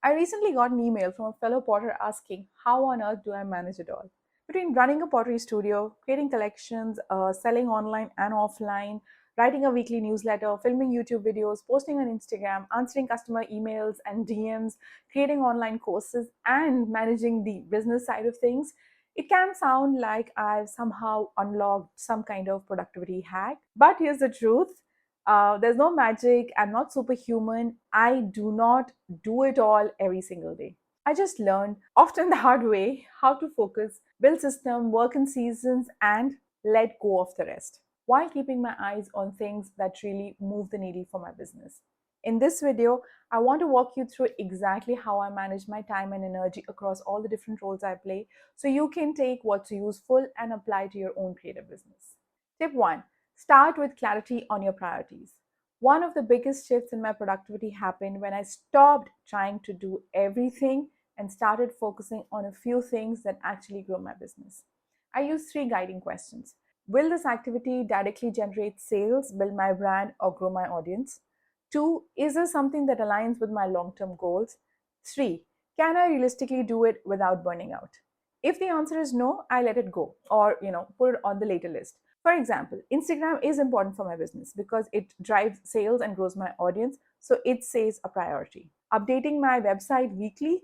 I recently got an email from a fellow potter asking how on earth do I manage it all? Between running a pottery studio, creating collections, selling online and offline, writing a weekly newsletter, filming YouTube videos, posting on Instagram, answering customer emails and DMs, creating online courses, and managing the business side of things, it can sound like I've somehow unlocked some kind of productivity hack. But here's the truth, there's no magic. I'm not superhuman. I do not do it all every single day. I just learned, often the hard way, how to focus, build system, work in seasons, and let go of the rest, while keeping my eyes on things that really move the needle for my business. In this video, I want to walk you through exactly how I manage my time and energy across all the different roles I play so you can take what's useful and apply to your own creative business. Tip 1. Start with clarity on your priorities. One of the biggest shifts in my productivity happened when I stopped trying to do everything and started focusing on a few things that actually grow my business. I use three guiding questions. Will this activity directly generate sales, build my brand, or grow my audience? Two, is this something that aligns with my long term goals? Three, can I realistically do it without burning out? If the answer is no, I let it go or put it on the later list. For example, Instagram is important for my business because it drives sales and grows my audience, so it stays a priority. Updating my website weekly,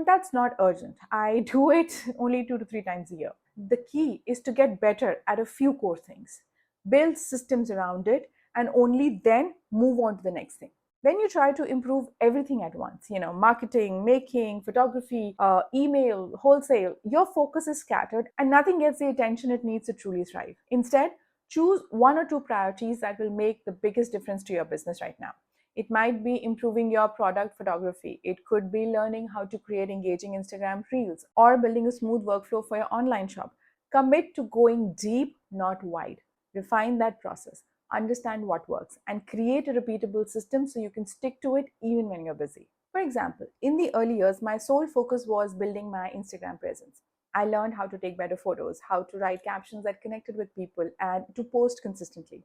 that's not urgent. I do it only 2 to 3 times a year. The key is to get better at a few core things, build systems around it, and only then move on to the next thing. When you try to improve everything at once, marketing, making, photography, email, wholesale, your focus is scattered and nothing gets the attention it needs to truly thrive. Instead, choose one or two priorities that will make the biggest difference to your business right now. It might be improving your product photography. It could be learning how to create engaging Instagram reels or building a smooth workflow for your online shop. Commit to going deep, not wide. Refine that process, understand what works, and create a repeatable system so you can stick to it even when you're busy. For example, in the early years, my sole focus was building my Instagram presence. I learned how to take better photos, how to write captions that connected with people, and to post consistently.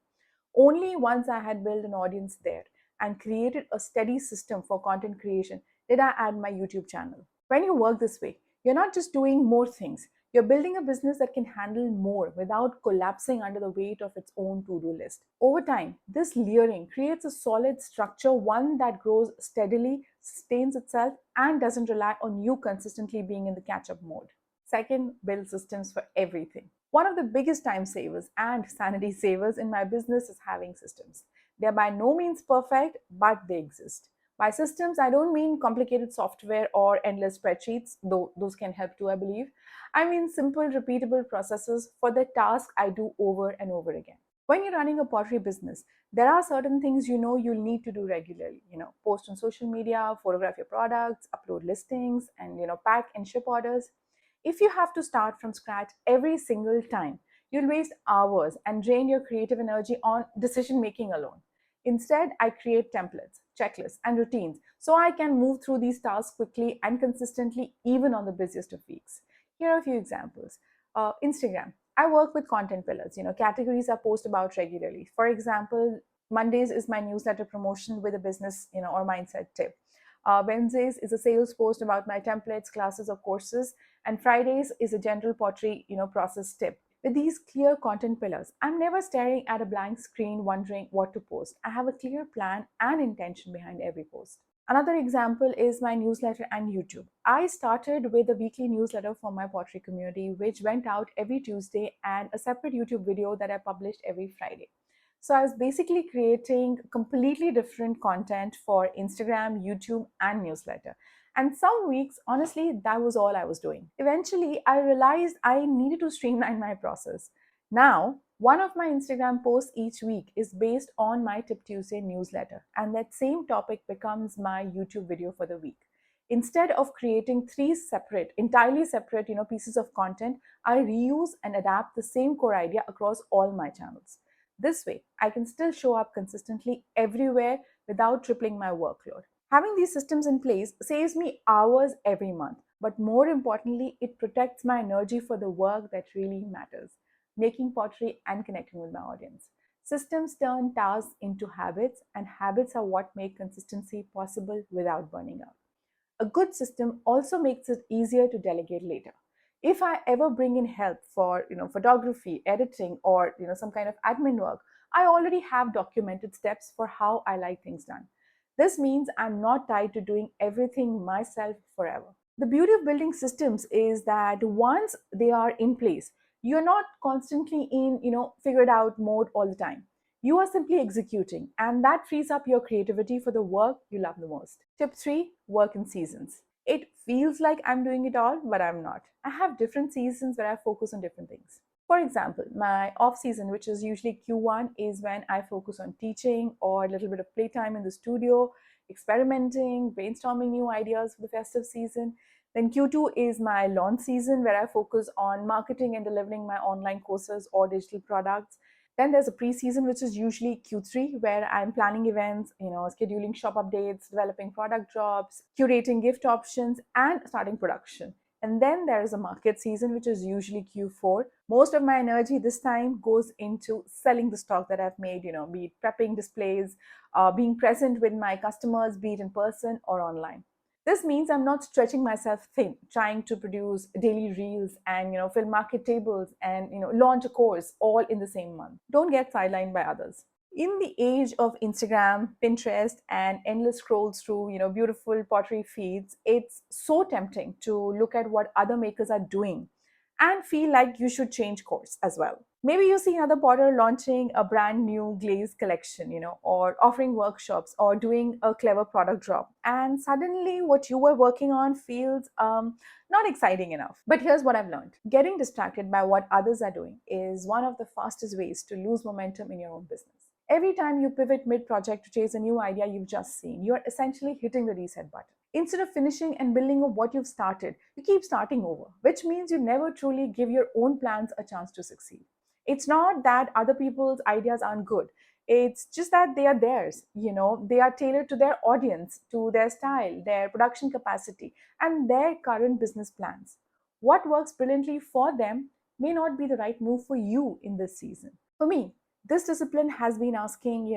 Only once I had built an audience there and created a steady system for content creation did I add my YouTube channel. When you work this way, you're not just doing more things, you're building a business that can handle more without collapsing under the weight of its own to do list. Over time, this layering creates a solid structure, one that grows steadily, sustains itself, and doesn't rely on you consistently being in the catch up mode. Second, build systems for everything. One of the biggest time savers and sanity savers in my business is having systems. They're by no means perfect, but they exist. By systems, I don't mean complicated software or endless spreadsheets, though those can help too, I believe. I mean simple, repeatable processes for the task I do over and over again. When you're running a pottery business, there are certain things you'll need to do regularly. Post on social media, photograph your products, upload listings, and pack and ship orders. If you have to start from scratch every single time, you'll waste hours and drain your creative energy on decision making alone. Instead, I create templates, checklists, and routines so I can move through these tasks quickly and consistently, even on the busiest of weeks. Here are a few examples. Instagram. I work with content pillars, categories I post about regularly. For example, Mondays is my newsletter promotion with a business, or mindset tip. Wednesdays is a sales post about my templates, classes, or courses, and Fridays is a general pottery, process tip. With these clear content pillars, I'm never staring at a blank screen wondering what to post. I have a clear plan and intention behind every post. Another example is my newsletter and YouTube. I started with a weekly newsletter for my pottery community, which went out every Tuesday, and a separate YouTube video that I published every Friday. So I was basically creating completely different content for Instagram, YouTube, and newsletter. And some weeks, honestly, that was all I was doing. Eventually, I realized I needed to streamline my process. Now, one of my Instagram posts each week is based on my Tip Tuesday newsletter, and that same topic becomes my YouTube video for the week. Instead of creating three separate, entirely separate, pieces of content, I reuse and adapt the same core idea across all my channels. This way, I can still show up consistently everywhere without tripling my workload. Having these systems in place saves me hours every month, but more importantly, it protects my energy for the work that really matters, making pottery and connecting with my audience. Systems turn tasks into habits, and habits are what make consistency possible without burning out. A good system also makes it easier to delegate later. If I ever bring in help for photography, editing, or some kind of admin work, I already have documented steps for how I like things done. This means I'm not tied to doing everything myself forever. The beauty of building systems is that once they are in place, you're not constantly in figure it out mode all the time. You are simply executing, and that frees up your creativity for the work you love the most. Tip 3: work in seasons. It feels like I'm doing it all, but I'm not. I have different seasons where I focus on different things. For example, my off season, which is usually Q1, is when I focus on teaching or a little bit of playtime in the studio, experimenting, brainstorming new ideas for the festive season. Then Q2 is my launch season where I focus on marketing and delivering my online courses or digital products. Then there's a pre-season, which is usually Q3, where I'm planning events, scheduling shop updates, developing product drops, curating gift options, and starting production. And then there is a market season, which is usually Q4. Most of my energy this time goes into selling the stock that I've made, be it prepping displays, being present with my customers, be it in person or online. This means I'm not stretching myself thin, trying to produce daily reels and fill market tables and launch a course all in the same month. Don't get sidelined by others. In the age of Instagram, Pinterest, and endless scrolls through beautiful pottery feeds, it's so tempting to look at what other makers are doing and feel like you should change course as well. Maybe you see another potter launching a brand new glaze collection, or offering workshops or doing a clever product drop. And suddenly what you were working on feels not exciting enough. But here's what I've learned: getting distracted by what others are doing is one of the fastest ways to lose momentum in your own business. Every time you pivot mid project to chase a new idea you've just seen, you're essentially hitting the reset button. Instead of finishing and building on what you've started, you keep starting over, which means you never truly give your own plans a chance to succeed. It's not that other people's ideas aren't good. It's just that they are theirs. They are tailored to their audience, to their style, their production capacity, and their current business plans. What works brilliantly for them may not be the right move for you in this season. For me, this discipline has been asking,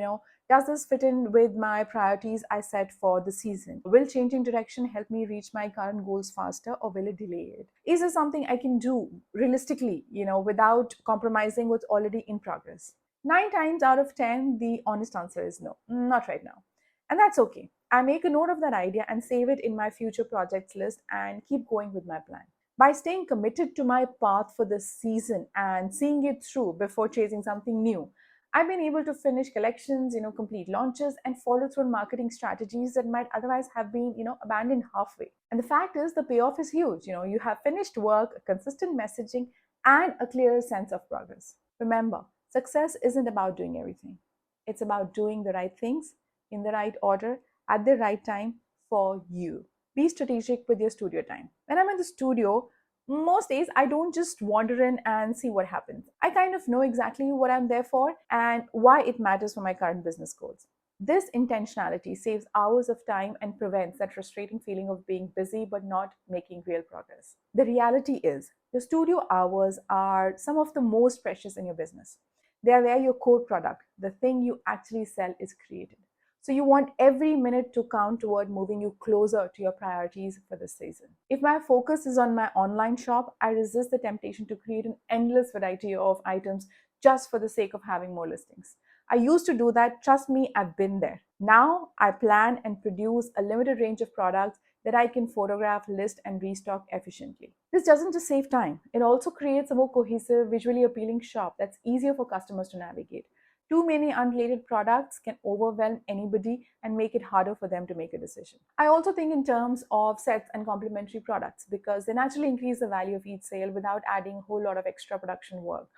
does this fit in with my priorities I set for the season? Will changing direction help me reach my current goals faster, or will it delay it? Is there something I can do realistically, without compromising what's already in progress? 9 times out of 10, the honest answer is no, not right now. And that's okay. I make a note of that idea and save it in my future projects list and keep going with my plan. By staying committed to my path for this season and seeing it through before chasing something new, I've been able to finish collections, complete launches, and follow through on marketing strategies that might otherwise have been, abandoned halfway. And the fact is, the payoff is huge. You have finished work, consistent messaging, and a clearer sense of progress. Remember, success isn't about doing everything. It's about doing the right things in the right order at the right time for you. Be strategic with your studio time. When I'm in the studio, most days I don't just wander in and see what happens. I kind of know exactly what I'm there for and why it matters for my current business goals. This intentionality saves hours of time and prevents that frustrating feeling of being busy but not making real progress. The reality is, your studio hours are some of the most precious in your business. They are where your core product, the thing you actually sell, is created. So you want every minute to count toward moving you closer to your priorities for this season. If my focus is on my online shop, I resist the temptation to create an endless variety of items just for the sake of having more listings. I used to do that. Trust me, I've been there. Now I plan and produce a limited range of products that I can photograph, list, and restock efficiently. This doesn't just save time, it also creates a more cohesive, visually appealing shop that's easier for customers to navigate. Too many unrelated products can overwhelm anybody and make it harder for them to make a decision. I also think in terms of sets and complementary products because they naturally increase the value of each sale without adding a whole lot of extra production work.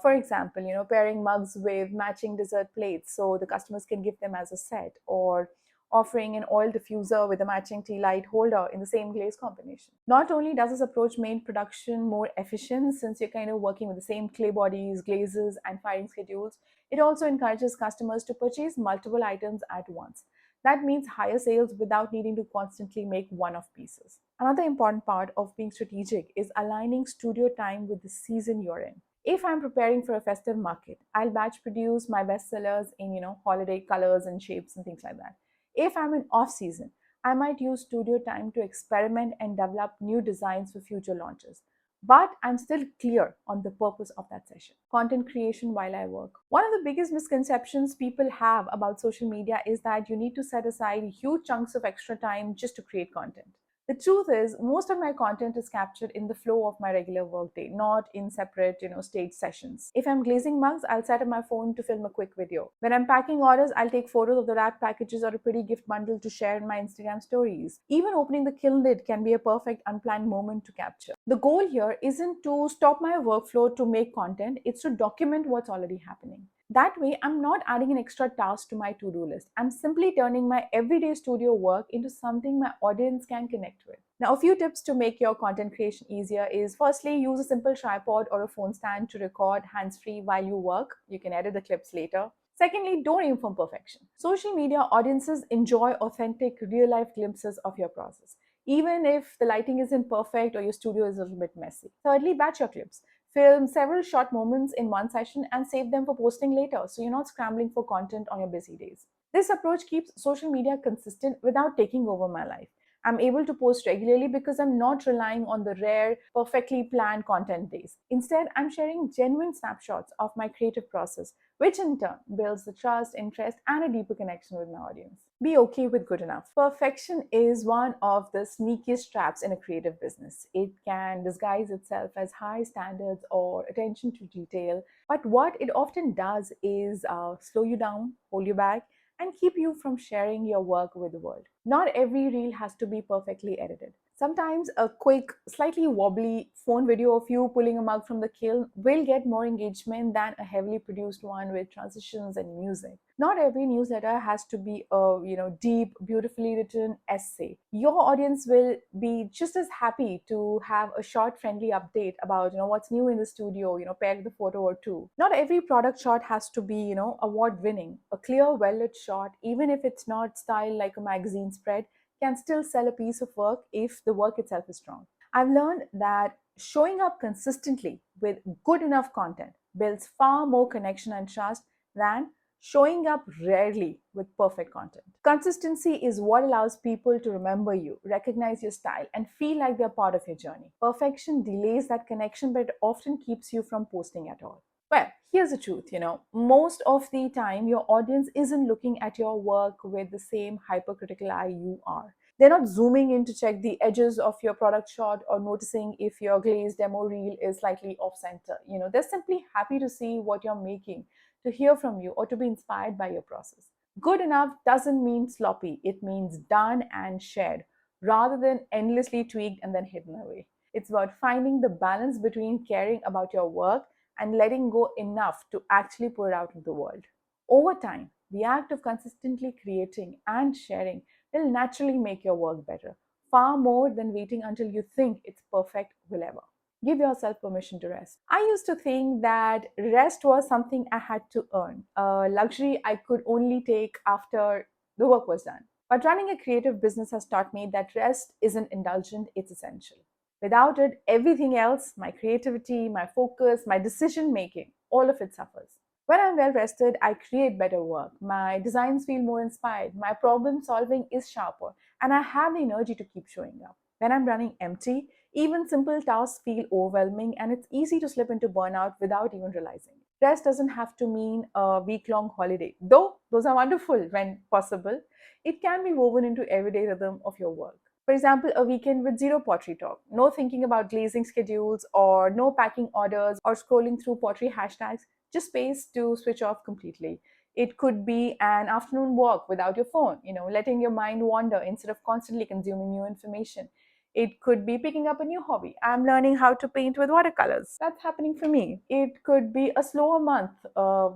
For example, pairing mugs with matching dessert plates so the customers can give them as a set, or offering an oil diffuser with a matching tea light holder in the same glaze combination. Not only does this approach make production more efficient since you're kind of working with the same clay bodies, glazes, and firing schedules, it also encourages customers to purchase multiple items at once. That means higher sales without needing to constantly make one-off pieces. Another important part of being strategic is aligning studio time with the season you're in. If I'm preparing for a festive market, I'll batch produce my bestsellers in holiday colors and shapes and things like that. If I'm in off season, I might use studio time to experiment and develop new designs for future launches. But I'm still clear on the purpose of that session. Content creation while I work. One of the biggest misconceptions people have about social media is that you need to set aside huge chunks of extra time just to create content. The truth is, most of my content is captured in the flow of my regular workday, not in separate, stage sessions. If I'm glazing mugs, I'll set up my phone to film a quick video. When I'm packing orders, I'll take photos of the wrapped packages or a pretty gift bundle to share in my Instagram stories. Even opening the kiln lid can be a perfect unplanned moment to capture. The goal here isn't to stop my workflow to make content, it's to document what's already happening. That way, I'm not adding an extra task to my to do list. I'm simply turning my everyday studio work into something my audience can connect with. Now, a few tips to make your content creation easier is firstly, use a simple tripod or a phone stand to record hands free while you work. You can edit the clips later. Secondly, don't aim for perfection. Social media audiences enjoy authentic, real life glimpses of your process, even if the lighting isn't perfect or your studio is a little bit messy. Thirdly, batch your clips. Film several short moments in one session and save them for posting later so you're not scrambling for content on your busy days. This approach keeps social media consistent without taking over my life. I'm able to post regularly because I'm not relying on the rare, perfectly planned content days. Instead, I'm sharing genuine snapshots of my creative process, which in turn builds the trust, interest, and a deeper connection with my audience. Be okay with good enough. Perfection is one of the sneakiest traps in a creative business. It can disguise itself as high standards or attention to detail, but what it often does is slow you down, hold you back, and keep you from sharing your work with the world. Not every reel has to be perfectly edited. Sometimes a quick, slightly wobbly phone video of you pulling a mug from the kiln will get more engagement than a heavily produced one with transitions and music. Not every newsletter has to be a deep, beautifully written essay. Your audience will be just as happy to have a short, friendly update about what's new in the studio, paired with a photo or two. Not every product shot has to be award winning. A clear, well lit shot, even if it's not styled like a magazine spread, can still sell a piece of work if the work itself is strong. I've learned that showing up consistently with good enough content builds far more connection and trust than showing up rarely with perfect content. Consistency is what allows people to remember you, recognize your style, and feel like they're part of your journey. Perfection delays that connection, but it often keeps you from posting at all. Well, here's the truth, most of the time your audience isn't looking at your work with the same hypercritical eye you are. They're not zooming in to check the edges of your product shot or noticing if your glazed demo reel is slightly off center. They're simply happy to see what you're making, to hear from you, or to be inspired by your process. Good enough doesn't mean sloppy, it means done and shared, rather than endlessly tweaked and then hidden away. It's about finding the balance between caring about your work and letting go enough to actually put it out into the world. Over time, the act of consistently creating and sharing will naturally make your work better, far more than waiting until you think it's perfect will ever. Give yourself permission to rest. I used to think that rest was something I had to earn, a luxury I could only take after the work was done. But running a creative business has taught me that rest isn't indulgent, it's essential. Without it, everything else, my creativity, my focus, my decision making, all of it suffers. When I'm well rested, I create better work. My designs feel more inspired. My problem solving is sharper. And I have the energy to keep showing up. When I'm running empty, even simple tasks feel overwhelming and it's easy to slip into burnout without even realizing it. Rest doesn't have to mean a week long holiday, though those are wonderful when possible. It can be woven into everyday rhythm of your work. For example, a weekend with zero pottery talk, no thinking about glazing schedules or no packing orders or scrolling through pottery hashtags, just space to switch off completely. It could be an afternoon walk without your phone, letting your mind wander instead of constantly consuming new information. It could be picking up a new hobby. I'm learning how to paint with watercolors. That's happening for me. It could be a slower month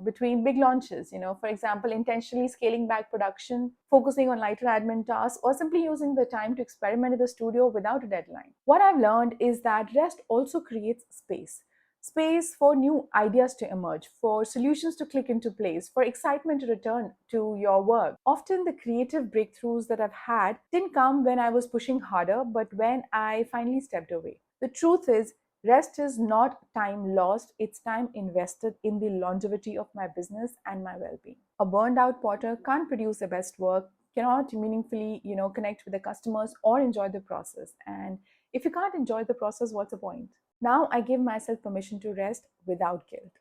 between big launches, for example, intentionally scaling back production, focusing on lighter admin tasks, or simply using the time to experiment in the studio without a deadline. What I've learned is that rest also creates space for new ideas to emerge, for solutions to click into place, for excitement to return to your work. Often, the creative breakthroughs that I've had didn't come when I was pushing harder, but when I finally stepped away. The truth is, rest is not time lost, it's time invested in the longevity of my business and my well being. A burned out potter can't produce the best work, cannot meaningfully, connect with the customers or enjoy the process. And if you can't enjoy the process, what's the point? Now I give myself permission to rest without guilt.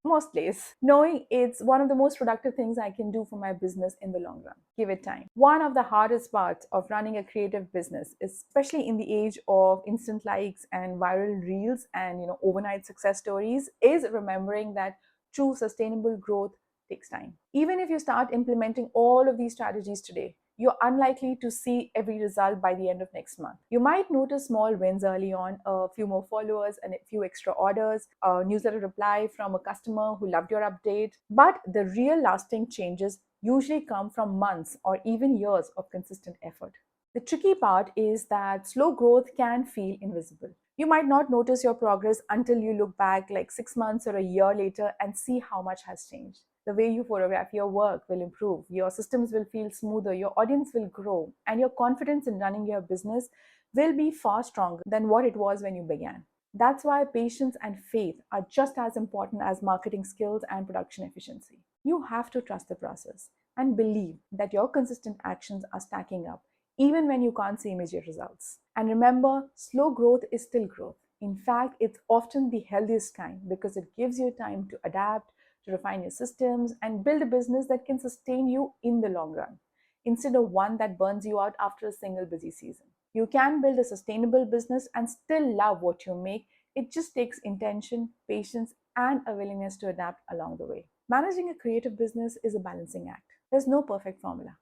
Most days, knowing it's one of the most productive things I can do for my business in the long run. Give it time. One of the hardest parts of running a creative business, especially in the age of instant likes and viral reels and overnight success stories, is remembering that true sustainable growth takes time. Even if you start implementing all of these strategies today, you're unlikely to see every result by the end of next month. You might notice small wins early on, a few more followers and a few extra orders, a newsletter reply from a customer who loved your update. But the real lasting changes usually come from months or even years of consistent effort. The tricky part is that slow growth can feel invisible. You might not notice your progress until you look back like 6 months or a year later and see how much has changed. The way you photograph your work will improve, your systems will feel smoother, your audience will grow, and your confidence in running your business will be far stronger than what it was when you began. That's why patience and faith are just as important as marketing skills and production efficiency. You have to trust the process and believe that your consistent actions are stacking up, even when you can't see immediate results. And remember, slow growth is still growth. In fact, it's often the healthiest kind because it gives you time to adapt, to refine your systems, and build a business that can sustain you in the long run, instead of one that burns you out after a single busy season. You can build a sustainable business and still love what you make. It just takes intention, patience, and a willingness to adapt along the way. Managing a creative business is a balancing act. There's no perfect formula,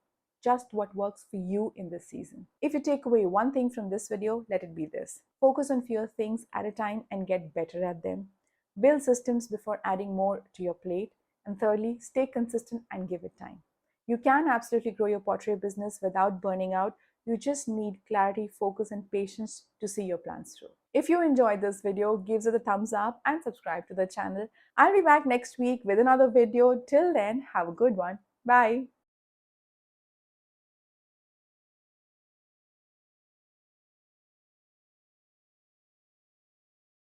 just what works for you in this season. If you take away one thing from this video, let it be this: focus on fewer things at a time and get better at them. Build systems before adding more to your plate. And thirdly, stay consistent and give it time. You can absolutely grow your pottery business without burning out. You just need clarity, focus, and patience to see your plans through. If you enjoyed this video, give it a thumbs up and subscribe to the channel. I'll be back next week with another video. Till then, have a good one. Bye.